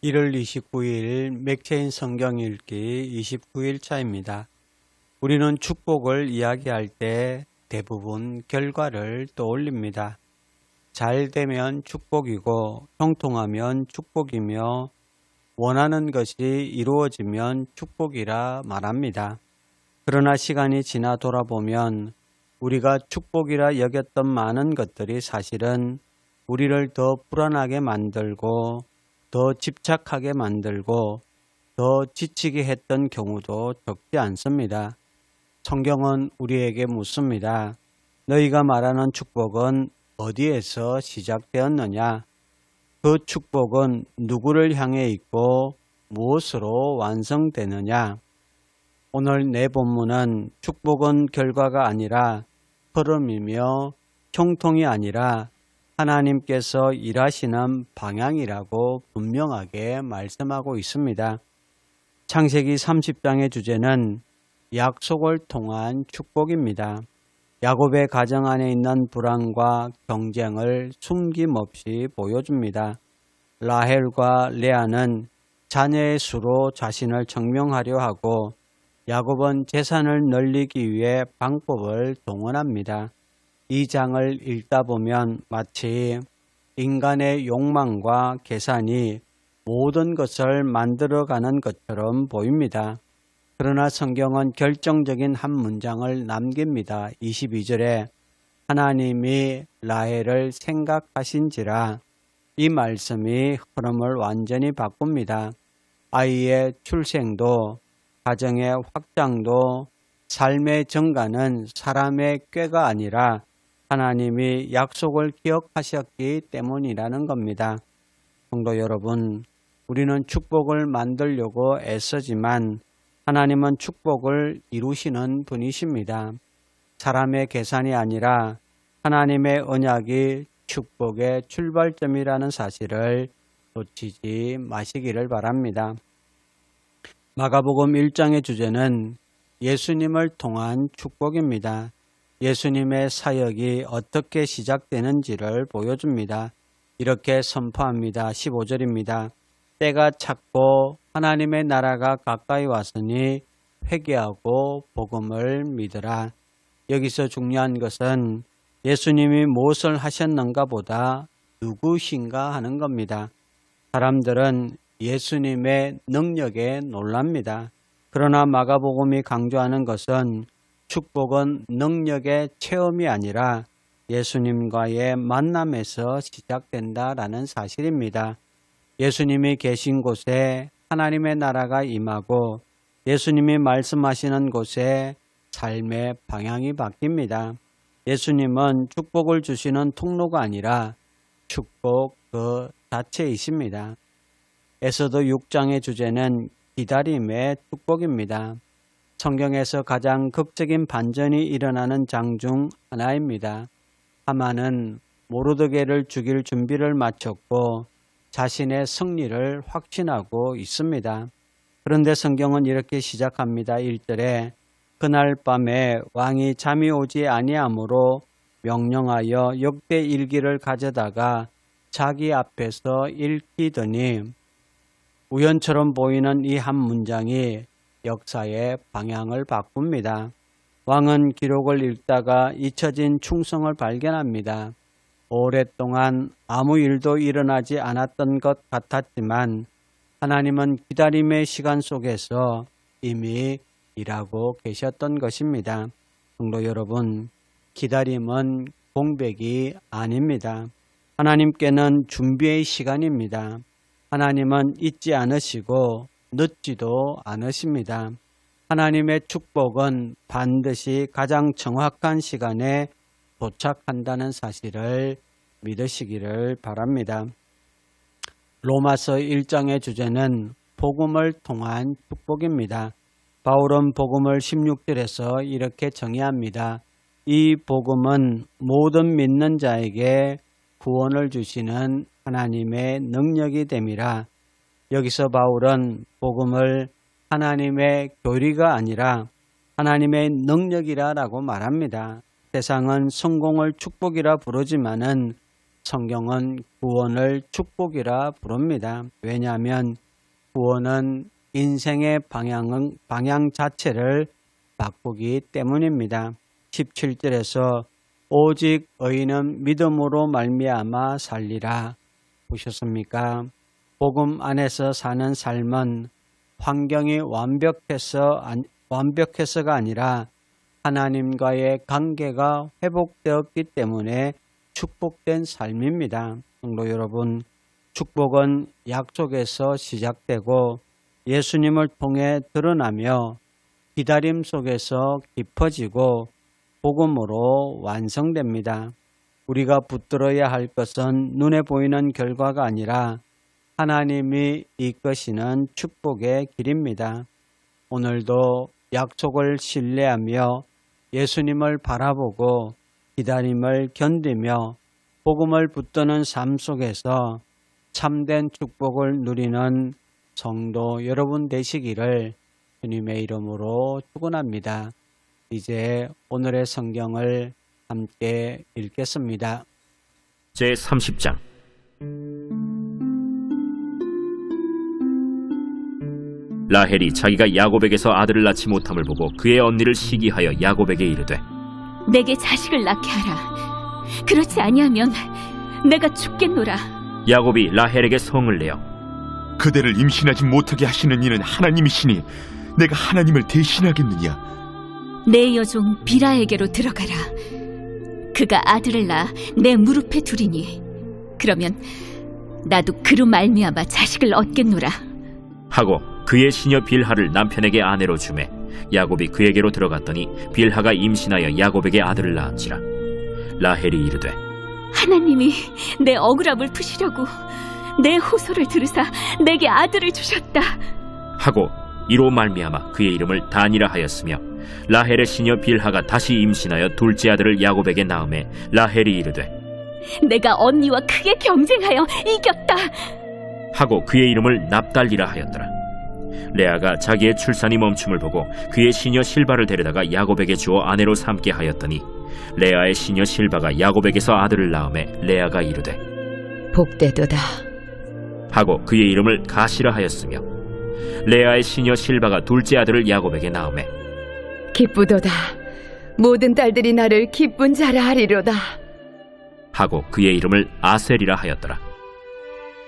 1월 29일 맥체인 성경 읽기 29일차입니다. 우리는 축복을 이야기할 때 대부분 결과를 떠올립니다. 잘 되면 축복이고 형통하면 축복이며 원하는 것이 이루어지면 축복이라 말합니다. 그러나 시간이 지나 돌아보면 우리가 축복이라 여겼던 많은 것들이 사실은 우리를 더 불안하게 만들고 더 집착하게 만들고 더 지치게 했던 경우도 적지 않습니다. 성경은 우리에게 묻습니다. 너희가 말하는 축복은 어디에서 시작되었느냐? 그 축복은 누구를 향해 있고 무엇으로 완성되느냐? 오늘 내 본문은 축복은 결과가 아니라 흐름이며 형통이 아니라 하나님께서 일하시는 방향이라고 분명하게 말씀하고 있습니다. 창세기 30장의 주제는 약속을 통한 축복입니다. 야곱의 가정 안에 있는 불안과 경쟁을 숨김없이 보여줍니다. 라헬과 레아는 자녀의 수로 자신을 증명하려 하고 야곱은 재산을 늘리기 위해 방법을 동원합니다. 이 장을 읽다 보면 마치 인간의 욕망과 계산이 모든 것을 만들어가는 것처럼 보입니다. 그러나 성경은 결정적인 한 문장을 남깁니다. 22절에 하나님이 라헬을 생각하신지라. 이 말씀이 흐름을 완전히 바꿉니다. 아이의 출생도 가정의 확장도 삶의 증가는 사람의 꾀가 아니라 하나님이 약속을 기억하셨기 때문이라는 겁니다. 성도 여러분, 우리는 축복을 만들려고 애쓰지만 하나님은 축복을 이루시는 분이십니다. 사람의 계산이 아니라 하나님의 언약이 축복의 출발점이라는 사실을 놓치지 마시기를 바랍니다. 마가복음 1장의 주제는 예수님을 통한 축복입니다. 예수님의 사역이 어떻게 시작되는지를 보여줍니다. 이렇게 선포합니다. 15절입니다. 때가 찼고 하나님의 나라가 가까이 왔으니 회개하고 복음을 믿으라. 여기서 중요한 것은 예수님이 무엇을 하셨는가 보다 누구신가 하는 겁니다. 사람들은 예수님의 능력에 놀랍니다. 그러나 마가복음이 강조하는 것은 축복은 능력의 체험이 아니라 예수님과의 만남에서 시작된다라는 사실입니다. 예수님이 계신 곳에 하나님의 나라가 임하고 예수님이 말씀하시는 곳에 삶의 방향이 바뀝니다. 예수님은 축복을 주시는 통로가 아니라 축복 그 자체이십니다. 에스더 6장의 주제는 기다림의 축복입니다. 성경에서 가장 극적인 반전이 일어나는 장 중 하나입니다. 하만은 모르드게를 죽일 준비를 마쳤고 자신의 승리를 확신하고 있습니다. 그런데 성경은 이렇게 시작합니다. 1절에 그날 밤에 왕이 잠이 오지 아니하므로 명령하여 역대 일기를 가져다가 자기 앞에서 읽히더니 우연처럼 보이는 이 한 문장이 역사의 방향을 바꿉니다. 왕은 기록을 읽다가 잊혀진 충성을 발견합니다. 오랫동안 아무 일도 일어나지 않았던 것 같았지만 하나님은 기다림의 시간 속에서 이미 일하고 계셨던 것입니다. 성도 여러분, 기다림은 공백이 아닙니다. 하나님께는 준비의 시간입니다. 하나님은 잊지 않으시고 늦지도 않으십니다. 하나님의 축복은 반드시 가장 정확한 시간에 도착한다는 사실을 믿으시기를 바랍니다. 로마서 1장의 주제는 복음을 통한 축복입니다. 바울은 복음을 16절에서 이렇게 정의합니다. 이 복음은 모든 믿는 자에게 구원을 주시는 하나님의 능력이 됨이라. 여기서 바울은 복음을 하나님의 교리가 아니라 하나님의 능력이라고 말합니다. 세상은 성공을 축복이라 부르지만은 성경은 구원을 축복이라 부릅니다. 왜냐하면 구원은 인생의 방향 자체를 바꾸기 때문입니다. 17절에서 오직 의인은 믿음으로 말미암아 살리라. 보셨습니까? 복음 안에서 사는 삶은 환경이 완벽해서가 아니라 하나님과의 관계가 회복되었기 때문에 축복된 삶입니다. 성도 여러분, 축복은 약속에서 시작되고 예수님을 통해 드러나며 기다림 속에서 깊어지고 복음으로 완성됩니다. 우리가 붙들어야 할 것은 눈에 보이는 결과가 아니라 하나님이 이끄시는 축복의 길입니다. 오늘도 약속을 신뢰하며 예수님을 바라보고 기다림을 견디며 복음을 붙드는 삶 속에서 참된 축복을 누리는 성도 여러분 되시기를 주님의 이름으로 축원합니다. 이제 오늘의 성경을 함께 읽겠습니다. 제30장 라헬이 자기가 야곱에게서 아들을 낳지 못함을 보고 그의 언니를 시기하여 야곱에게 이르되 내게 자식을 낳게 하라. 그렇지 아니하면 내가 죽겠노라. 야곱이 라헬에게 성을 내어 그대를 임신하지 못하게 하시는 이는 하나님이시니 내가 하나님을 대신하겠느냐? 내 여종 비라에게로 들어가라. 그가 아들을 낳아 내 무릎에 두리니 그러면 나도 그로 말미암아 자식을 얻겠노라. 하고 그의 시녀 빌하를 남편에게 아내로 주매 야곱이 그에게로 들어갔더니 빌하가 임신하여 야곱에게 아들을 낳은지라. 라헬이 이르되 하나님이 내 억울함을 푸시려고 내 호소를 들으사 내게 아들을 주셨다. 하고 이로 말미암아 그의 이름을 단이라 하였으며 라헬의 시녀 빌하가 다시 임신하여 둘째 아들을 야곱에게 낳음에 라헬이 이르되 내가 언니와 크게 경쟁하여 이겼다. 하고 그의 이름을 납달리라 하였더라. 레아가 자기의 출산이 멈춤을 보고 그의 시녀 실바를 데려다가 야곱에게 주어 아내로 삼게 하였더니 레아의 시녀 실바가 야곱에게서 아들을 낳음에 레아가 이르되 복되도다. 하고 그의 이름을 가시라 하였으며 레아의 시녀 실바가 둘째 아들을 야곱에게 낳음에 기쁘도다. 모든 딸들이 나를 기쁜 자라 하리로다. 하고 그의 이름을 아셀이라 하였더라.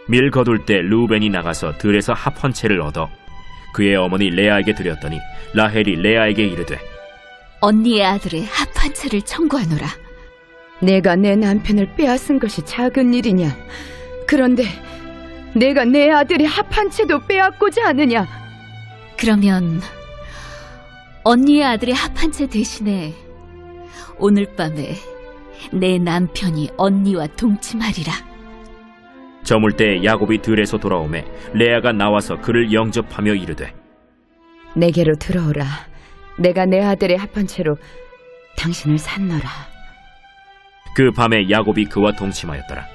밀 거둘 때 르우벤이 나가서 들에서 합 한 채를 얻어 그의 어머니 레아에게 드렸더니 라헬이 레아에게 이르되 언니의 아들의 합 한 채를 청구하노라. 내가 내 남편을 빼앗은 것이 작은 일이냐? 그런데 내가 내 아들의 합 한 채도 빼앗고자 하느냐? 그러면 언니의 아들의 합 한 채 대신에 오늘 밤에 내 남편이 언니와 동침하리라. 저물 때 야곱이 들에서 돌아오매 레아가 나와서 그를 영접하며 이르되 내게로 들어오라. 내가 내 아들의 합 한 채로 당신을 산노라. 그 밤에 야곱이 그와 동침하였더라.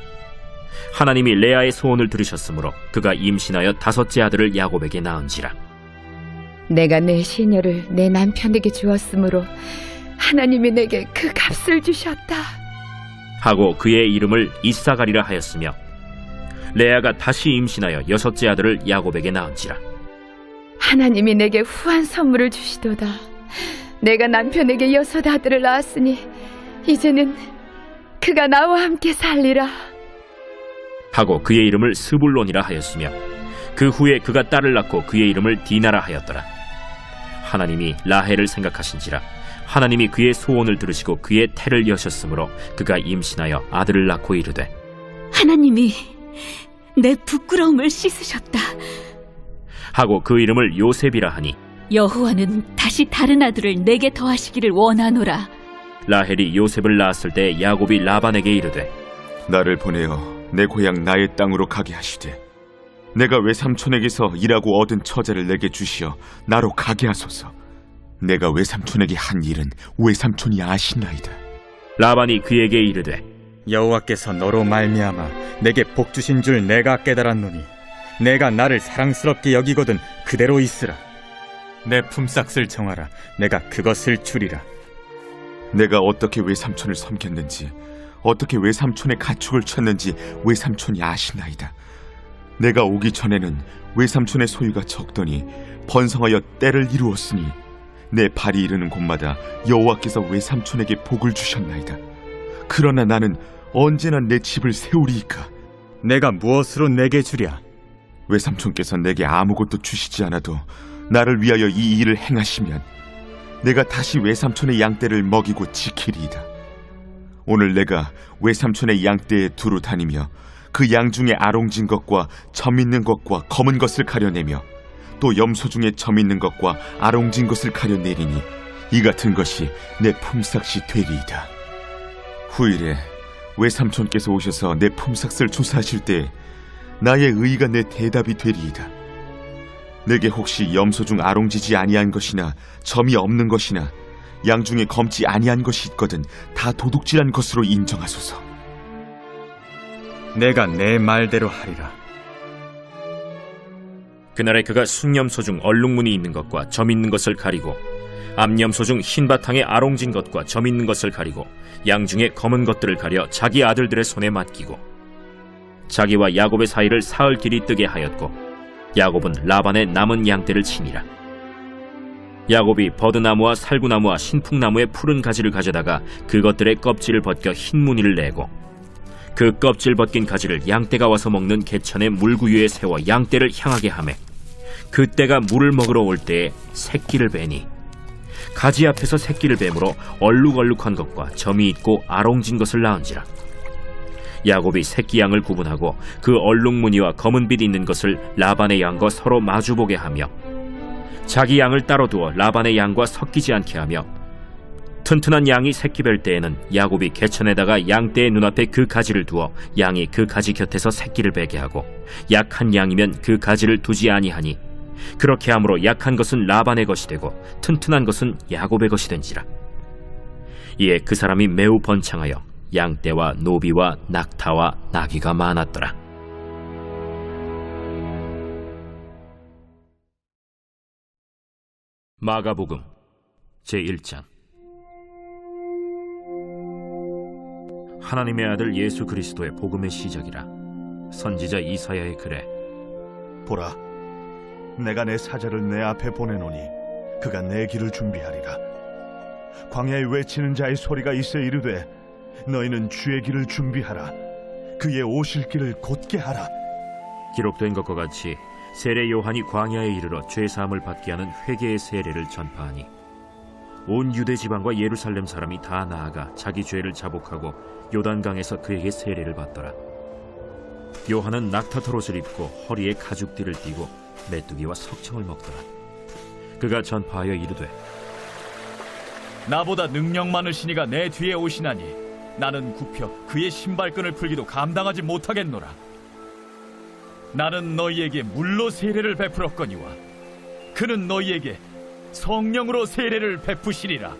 하나님이 레아의 소원을 들으셨으므로 그가 임신하여 다섯째 아들을 야곱에게 낳은지라. 내가 내 시녀를 내 남편에게 주었으므로 하나님이 내게 그 값을 주셨다. 하고 그의 이름을 이사가리라 하였으며 레아가 다시 임신하여 여섯째 아들을 야곱에게 낳은지라. 하나님이 내게 후한 선물을 주시도다. 내가 남편에게 여섯 아들을 낳았으니 이제는 그가 나와 함께 살리라. 하고 그의 이름을 스불론이라 하였으며 그 후에 그가 딸을 낳고 그의 이름을 디나라 하였더라. 하나님이 라헬을 생각하신지라 하나님이 그의 소원을 들으시고 그의 태를 여셨으므로 그가 임신하여 아들을 낳고 이르되 하나님이 내 부끄러움을 씻으셨다. 하고 그 이름을 요셉이라 하니 여호와는 다시 다른 아들을 내게 더하시기를 원하노라. 라헬이 요셉을 낳았을 때 야곱이 라반에게 이르되 나를 보내어 내 고향 나의 땅으로 가게 하시되 내가 외삼촌에게서 일하고 얻은 처자를 내게 주시어 나로 가게 하소서. 내가 외삼촌에게 한 일은 외삼촌이 아시나이다. 라반이 그에게 이르되 여호와께서 너로 말미암아 내게 복 주신 줄 내가 깨달았노니 내가 나를 사랑스럽게 여기거든 그대로 있으라. 내 품삯을 정하라. 내가 그것을 주리라. 내가 어떻게 외삼촌을 섬겼는지 어떻게 외삼촌의 가축을 쳤는지 외삼촌이 아시나이다. 내가 오기 전에는 외삼촌의 소유가 적더니 번성하여 때를 이루었으니 내 발이 이르는 곳마다 여호와께서 외삼촌에게 복을 주셨나이다. 그러나 나는 언제나 내 집을 세우리이까. 내가 무엇으로 내게 주랴? 외삼촌께서 내게 아무것도 주시지 않아도 나를 위하여 이 일을 행하시면 내가 다시 외삼촌의 양떼를 먹이고 지키리이다. 오늘 내가 외삼촌의 양떼에 두루 다니며 그 양 중에 아롱진 것과 점 있는 것과 검은 것을 가려내며 또 염소 중에 점 있는 것과 아롱진 것을 가려내리니 이 같은 것이 내 품삯이 되리이다. 후일에 외삼촌께서 오셔서 내 품삯을 조사하실 때 나의 의의가 내 대답이 되리이다. 내게 혹시 염소 중 아롱지지 아니한 것이나 점이 없는 것이나 양 중에 검지 아니한 것이 있거든 다 도둑질한 것으로 인정하소서. 내가 내 말대로 하리라. 그날에 그가 숭염소 중 얼룩무늬 있는 것과 점 있는 것을 가리고 암염소 중 흰 바탕에 아롱진 것과 점 있는 것을 가리고 양 중에 검은 것들을 가려 자기 아들들의 손에 맡기고 자기와 야곱의 사이를 사흘 길이 뜨게 하였고 야곱은 라반의 남은 양떼를 치니라. 야곱이 버드나무와 살구나무와 신풍나무의 푸른 가지를 가져다가 그것들의 껍질을 벗겨 흰 무늬를 내고 그 껍질 벗긴 가지를 양떼가 와서 먹는 개천의 물구유에 세워 양떼를 향하게 하매 그때가 물을 먹으러 올 때에 새끼를 베니 가지 앞에서 새끼를 뱀으로 얼룩얼룩한 것과 점이 있고 아롱진 것을 낳은지라. 야곱이 새끼 양을 구분하고 그 얼룩무늬와 검은빛 있는 것을 라반의 양과 서로 마주보게 하며 자기 양을 따로 두어 라반의 양과 섞이지 않게 하며 튼튼한 양이 새끼 뵐 때에는 야곱이 개천에다가 양떼의 눈앞에 그 가지를 두어 양이 그 가지 곁에서 새끼를 베게 하고 약한 양이면 그 가지를 두지 아니하니 그렇게 함으로 약한 것은 라반의 것이 되고 튼튼한 것은 야곱의 것이 된지라. 이에 그 사람이 매우 번창하여 양떼와 노비와 낙타와 나귀가 많았더라. 마가복음 제1장. 하나님의 아들 예수 그리스도의 복음의 시작이라. 선지자 이사야의 글에 보라, 내가 내 사자를 내 앞에 보내노니 그가 내 길을 준비하리라. 광야에 외치는 자의 소리가 있어 이르되 너희는 주의 길을 준비하라. 그의 오실 길을 곧게 하라. 기록된 것과 같이 세례 요한이 광야에 이르러 죄 사함을 받게 하는 회개의 세례를 전파하니 온 유대 지방과 예루살렘 사람이 다 나아가 자기 죄를 자복하고 요단강에서 그에게 세례를 받더라. 요한은 낙타털옷을 입고 허리에 가죽띠를 띠고 메뚜기와 석청을 먹더라. 그가 전파하여 이르되 나보다 능력 많으시니가 내 뒤에 오시나니 나는 굽혀 그의 신발끈을 풀기도 감당하지 못하겠노라. 나는 너희에게 물로 세례를 베풀었거니와 그는 너희에게 성령으로 세례를 베푸시리라.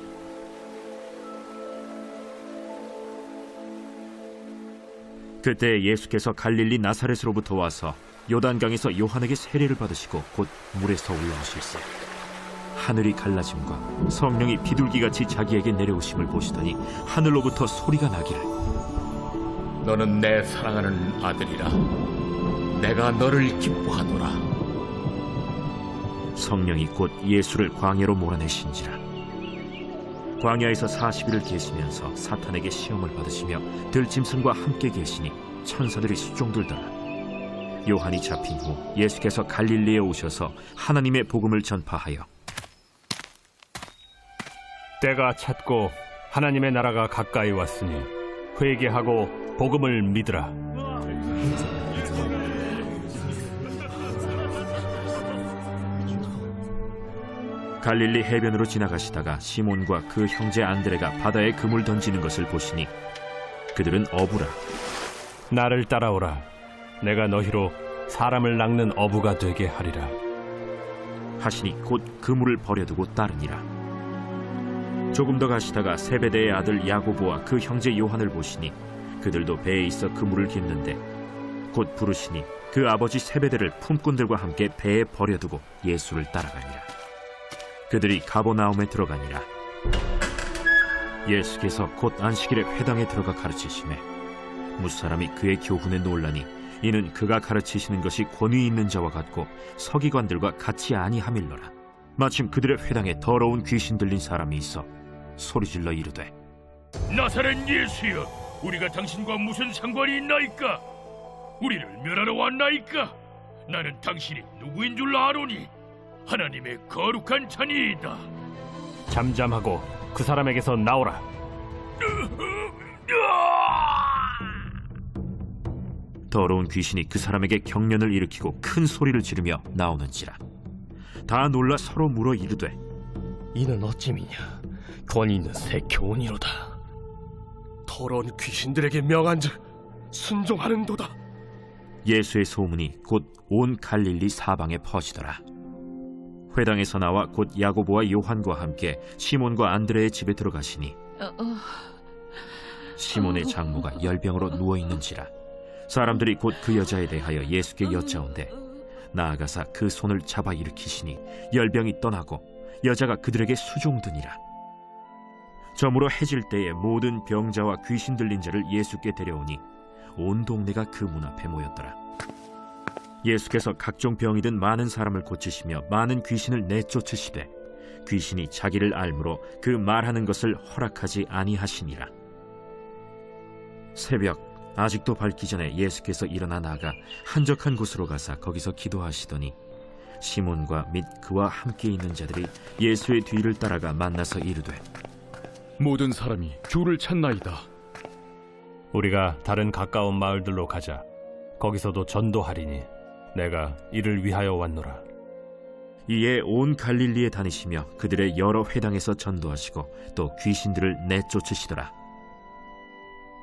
그때 예수께서 갈릴리 나사렛으로부터 와서 요단강에서 요한에게 세례를 받으시고 곧 물에서 올라오실세 하늘이 갈라짐과 성령이 비둘기같이 자기에게 내려오심을 보시더니 하늘로부터 소리가 나기를 너는 내 사랑하는 아들이라. 내가 너를 기뻐하노라. 성령이 곧 예수를 광야로 몰아내신지라. 광야에서 40일을 계시면서 사탄에게 시험을 받으시며 들짐승과 함께 계시니 천사들이 수종들더라. 요한이 잡힌 후 예수께서 갈릴리에 오셔서 하나님의 복음을 전파하여 때가 찼고 하나님의 나라가 가까이 왔으니 회개하고 복음을 믿으라. 갈릴리 해변으로 지나가시다가 시몬과 그 형제 안드레가 바다에 그물 던지는 것을 보시니 그들은 어부라. 나를 따라오라. 내가 너희로 사람을 낚는 어부가 되게 하리라. 하시니 곧 그물을 버려두고 따르니라. 조금 더 가시다가 세베대의 아들 야고보와 그 형제 요한을 보시니 그들도 배에 있어 그물을 깁는데 곧 부르시니 그 아버지 세베대를 품꾼들과 함께 배에 버려두고 예수를 따라가니라. 그들이 가버나움에 들어가니라. 예수께서 곧 안식일에 회당에 들어가 가르치시매 무사람이 그의 교훈에 놀라니 이는 그가 가르치시는 것이 권위 있는 자와 같고 서기관들과 같이 아니함일러라. 마침 그들의 회당에 더러운 귀신 들린 사람이 있어 소리질러 이르되 나사렛 예수여, 우리가 당신과 무슨 상관이 있나이까? 우리를 멸하러 왔나이까? 나는 당신이 누구인 줄 아노니 하나님의 거룩한 자니이다. 잠잠하고 그 사람에게서 나오라. 더러운 귀신이 그 사람에게 경련을 일으키고 큰 소리를 지르며 나오는지라. 다 놀라 서로 물어 이르되 이는 어찌미냐? 권위 있는 새 교훈이로다. 더러운 귀신들에게 명한즉 순종하는도다. 예수의 소문이 곧 온 갈릴리 사방에 퍼지더라. 회당에서 나와 곧 야고보와 요한과 함께 시몬과 안드레의 집에 들어가시니 시몬의 장모가 열병으로 누워있는지라. 사람들이 곧 그 여자에 대하여 예수께 여짜온대 나아가사 그 손을 잡아 일으키시니 열병이 떠나고 여자가 그들에게 수종드니라. 저물어 해질 때에 모든 병자와 귀신 들린 자를 예수께 데려오니 온 동네가 그 문 앞에 모였더라. 예수께서 각종 병이 든 많은 사람을 고치시며 많은 귀신을 내쫓으시되 귀신이 자기를 알므로 그 말하는 것을 허락하지 아니하시니라. 새벽 아직도 밝기 전에 예수께서 일어나 나가 한적한 곳으로 가사 거기서 기도하시더니 시몬과 및 그와 함께 있는 자들이 예수의 뒤를 따라가 만나서 이르되 모든 사람이 주를 찾나이다. 우리가 다른 가까운 마을들로 가자. 거기서도 전도하리니 내가 이를 위하여 왔노라. 이에 온 갈릴리에 다니시며 그들의 여러 회당에서 전도하시고 또 귀신들을 내쫓으시더라.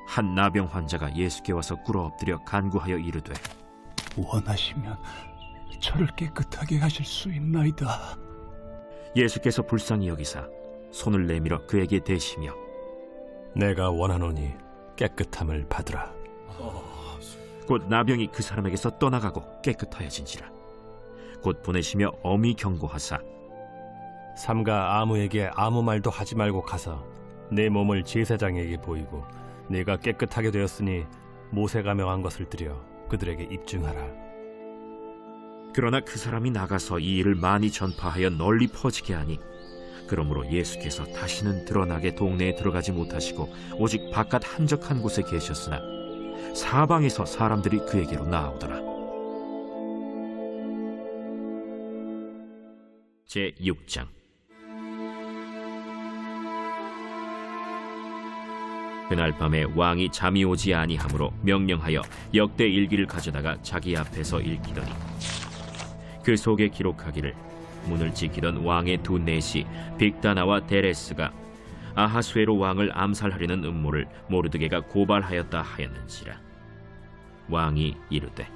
한 나병 환자가 예수께 와서 꿇어 엎드려 간구하여 이르되 원하시면 저를 깨끗하게 하실 수 있나이다. 예수께서 불쌍히 여기사 손을 내밀어 그에게 대시며 내가 원하노니 깨끗함을 받으라. 곧 나병이 그 사람에게서 떠나가고 깨끗하여진지라. 곧 보내시며 엄히 경고하사 삼가 아무에게 아무 말도 하지 말고 가서 내 몸을 제사장에게 보이고 네가 깨끗하게 되었으니 모세가 명한 것을 드려 그들에게 입증하라. 그러나 그 사람이 나가서 이 일을 많이 전파하여 널리 퍼지게 하니 그러므로 예수께서 다시는 드러나게 동네에 들어가지 못하시고 오직 바깥 한적한 곳에 계셨으나 사방에서 사람들이 그에게로 나아오더라. 제6장. 그날 밤에 왕이 잠이 오지 아니하므로 명령하여 역대 일기를 가져다가 자기 앞에서 읽히더니 그 속에 기록하기를 문을 지키던 왕의 두 내시 빅다나와 데레스가 아하수에로 왕을 암살하려는 음모를 모르드게가 고발하였다 하였는지라. 왕이 이르되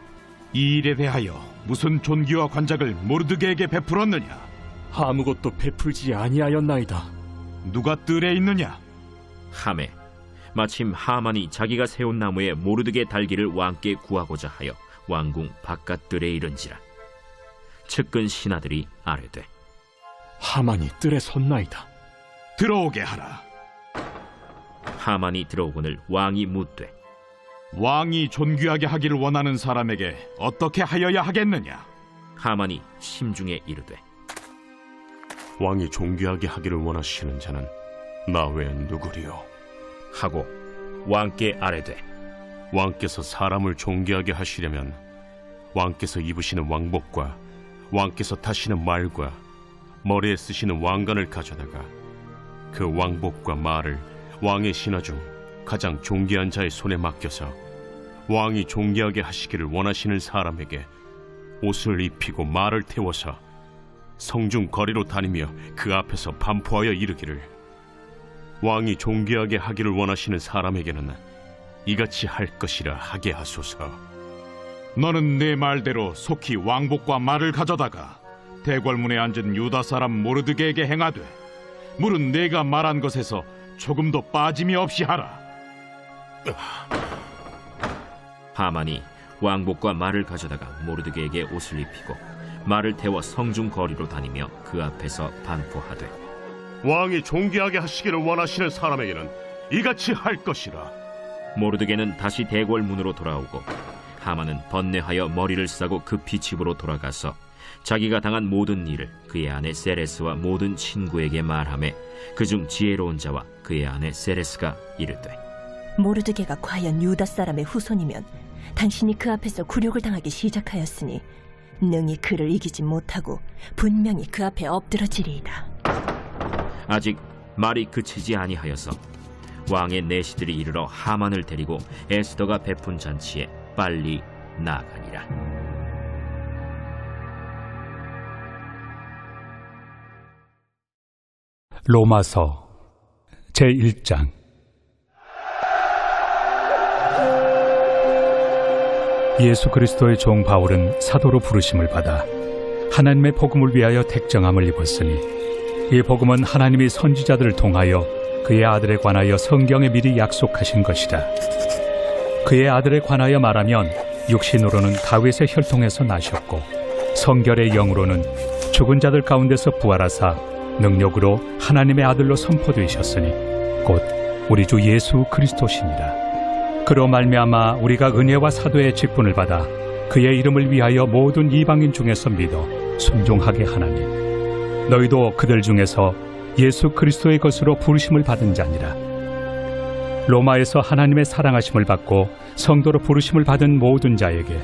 이 일에 대하여 무슨 존귀와 관작을 모르드게에게 베풀었느냐? 아무것도 베풀지 아니하였나이다. 누가 뜰에 있느냐? 하매 마침 하만이 자기가 세운 나무에 모르드게 달기를 왕께 구하고자 하여 왕궁 바깥들에 이른지라. 측근 신하들이 아뢰되 하만이 뜰에 섰나이다. 들어오게 하라. 하만이 들어오거늘 왕이 묻되 왕이 존귀하게 하기를 원하는 사람에게 어떻게 하여야 하겠느냐? 하만이 심중에 이르되 왕이 존귀하게 하기를 원하시는 자는 나 외엔 누구리요? 하고 왕께 아뢰되 왕께서 사람을 존귀하게 하시려면 왕께서 입으시는 왕복과 왕께서 타시는 말과 머리에 쓰시는 왕관을 가져다가 그 왕복과 말을 왕의 신하 중 가장 존귀한 자의 손에 맡겨서 왕이 존귀하게 하시기를 원하시는 사람에게 옷을 입히고 말을 태워서 성중 거리로 다니며 그 앞에서 반포하여 이르기를 왕이 존귀하게 하기를 원하시는 사람에게는 이같이 할 것이라 하게 하소서. 너는 네 말대로 속히 왕복과 말을 가져다가 대궐문에 앉은 유다 사람 모르드게에게 행하되 물은 네가 말한 것에서 조금도 빠짐이 없이 하라. 하만이 왕복과 말을 가져다가 모르드게에게 옷을 입히고 말을 태워 성중 거리로 다니며 그 앞에서 반포하되 왕이 존귀하게 하시기를 원하시는 사람에게는 이같이 할 것이라. 모르드게는 다시 대궐 문으로 돌아오고 하만은 번뇌하여 머리를 싸고 급히 집으로 돌아가서 자기가 당한 모든 일을 그의 아내 세레스와 모든 친구에게 말하매 그중 지혜로운 자와 그의 아내 세레스가 이르되 모르드게가 과연 유다 사람의 후손이면 당신이 그 앞에서 굴욕을 당하기 시작하였으니 능히 그를 이기지 못하고 분명히 그 앞에 엎드러지리이다. 아직 말이 그치지 아니하여서 왕의 내시들이 이르러 하만을 데리고 에스더가 베푼 잔치에 빨리 나아가니라. 로마서 제1장. 예수 그리스도의 종 바울은 사도로 부르심을 받아 하나님의 복음을 위하여 택정함을 입었으니 이 복음은 하나님이 선지자들을 통하여 그의 아들에 관하여 성경에 미리 약속하신 것이라. 그의 아들에 관하여 말하면 육신으로는 다윗의 혈통에서 나셨고 성결의 영으로는 죽은 자들 가운데서 부활하사 능력으로 하나님의 아들로 선포되셨으니 곧 우리 주 예수 그리스도시니라. 그로 말미암아 우리가 은혜와 사도의 직분을 받아 그의 이름을 위하여 모든 이방인 중에서 믿어 순종하게 하나니 너희도 그들 중에서 예수 그리스도의 것으로 부르심을 받은 자니라. 로마에서 하나님의 사랑하심을 받고 성도로 부르심을 받은 모든 자에게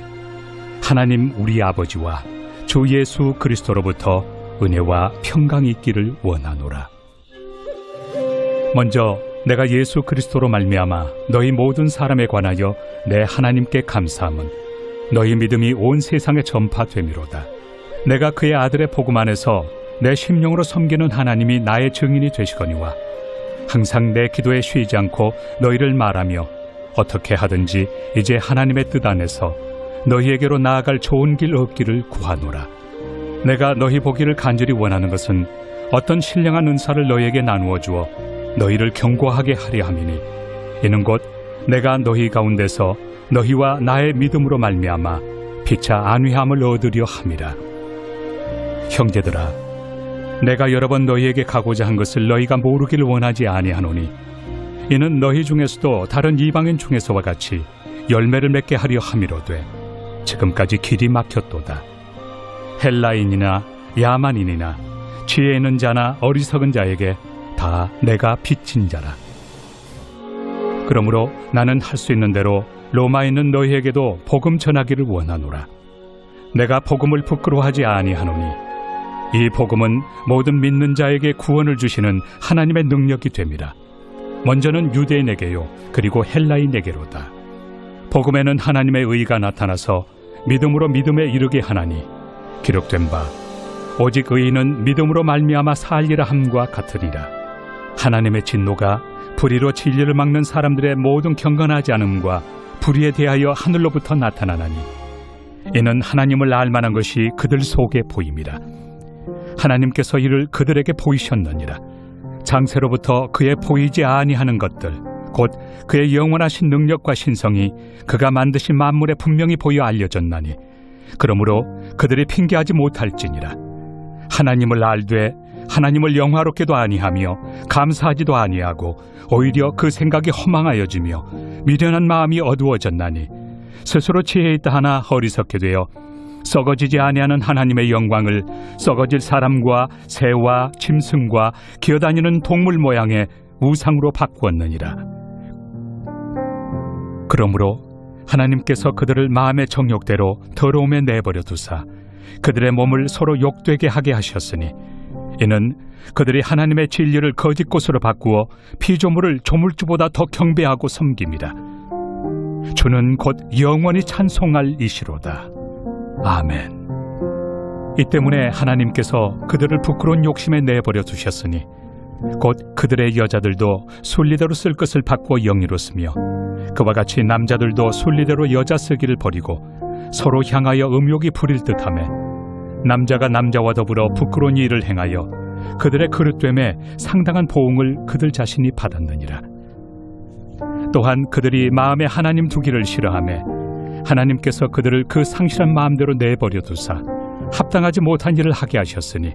하나님 우리 아버지와 주 예수 그리스도로부터 은혜와 평강이 있기를 원하노라. 먼저 내가 예수 그리스도로 말미암아 너희 모든 사람에 관하여 내 하나님께 감사함은 너희 믿음이 온 세상에 전파됨이로다. 내가 그의 아들의 복음 안에서 내 심령으로 섬기는 하나님이 나의 증인이 되시거니와 항상 내 기도에 쉬지 않고 너희를 말하며 어떻게 하든지 이제 하나님의 뜻 안에서 너희에게로 나아갈 좋은 길 얻기를 구하노라. 내가 너희 보기를 간절히 원하는 것은 어떤 신령한 은사를 너희에게 나누어 주어 너희를 경고하게 하려 함이니 이는 곧 내가 너희 가운데서 너희와 나의 믿음으로 말미암아 피차 안위함을 얻으려 함이라. 형제들아, 내가 여러 번 너희에게 가고자 한 것을 너희가 모르기를 원하지 아니하노니 이는 너희 중에서도 다른 이방인 중에서와 같이 열매를 맺게 하려 함이로되 지금까지 길이 막혔도다. 헬라인이나 야만인이나 지혜 있는 자나 어리석은 자에게 다 내가 빚진 자라. 그러므로 나는 할 수 있는 대로 로마에 있는 너희에게도 복음 전하기를 원하노라. 내가 복음을 부끄러워하지 아니하노니 이 복음은 모든 믿는 자에게 구원을 주시는 하나님의 능력이 됨이라. 먼저는 유대인에게요 그리고 헬라인에게로다. 복음에는 하나님의 의가 나타나서 믿음으로 믿음에 이르게 하나니 기록된 바 오직 의인은 믿음으로 말미암아 살리라 함과 같으리라. 하나님의 진노가 불의로 진리를 막는 사람들의 모든 경건하지 않음과 불의에 대하여 하늘로부터 나타나나니 이는 하나님을 알만한 것이 그들 속에 보임이라. 하나님께서 이를 그들에게 보이셨느니라. 장세로부터 그의 보이지 아니하는 것들 곧 그의 영원하신 능력과 신성이 그가 만드신 만물에 분명히 보여 알려졌나니 그러므로 그들이 핑계하지 못할지니라. 하나님을 알되 하나님을 영화롭게도 아니하며 감사하지도 아니하고 오히려 그 생각이 허망하여지며 미련한 마음이 어두워졌나니 스스로 지혜 있다 하나 어리석게 되어 썩어지지 아니하는 하나님의 영광을 썩어질 사람과 새와 짐승과 기어다니는 동물 모양의 우상으로 바꾸었느니라. 그러므로 하나님께서 그들을 마음의 정욕대로 더러움에 내버려 두사 그들의 몸을 서로 욕되게 하게 하셨으니 이는 그들이 하나님의 진리를 거짓 것으로 바꾸어 피조물을 조물주보다 더 경배하고 섬깁니다. 주는 곧 영원히 찬송할 이시로다. 아멘. 이 때문에 하나님께서 그들을 부끄러운 욕심에 내버려 두셨으니 곧 그들의 여자들도 순리대로 쓸 것을 바꾸어 영이로 쓰며 그와 같이 남자들도 순리대로 여자 쓰기를 버리고 서로 향하여 음욕이 부릴 듯하며 남자가 남자와 더불어 부끄러운 일을 행하여 그들의 그릇됨에 상당한 보응을 그들 자신이 받았느니라. 또한 그들이 마음에 하나님 두기를 싫어하며 하나님께서 그들을 그 상실한 마음대로 내버려 두사 합당하지 못한 일을 하게 하셨으니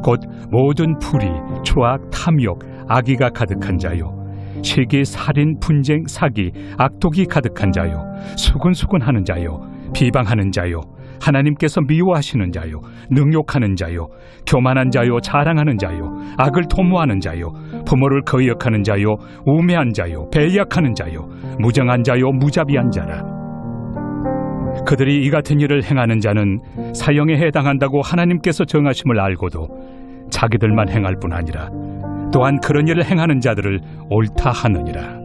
곧 모든 불의, 추악, 탐욕, 악의가 가득한 자요 시기, 살인, 분쟁, 사기, 악독이 가득한 자요 수근수근하는 자요 비방하는 자요 하나님께서 미워하시는 자요 능욕하는 자요 교만한 자요 자랑하는 자요 악을 도모하는 자요 부모를 거역하는 자요 우매한 자요 배약하는 자요 무정한 자요 무자비한 자라. 그들이 이 같은 일을 행하는 자는 사형에 해당한다고 하나님께서 정하심을 알고도 자기들만 행할 뿐 아니라 또한 그런 일을 행하는 자들을 옳다 하느니라.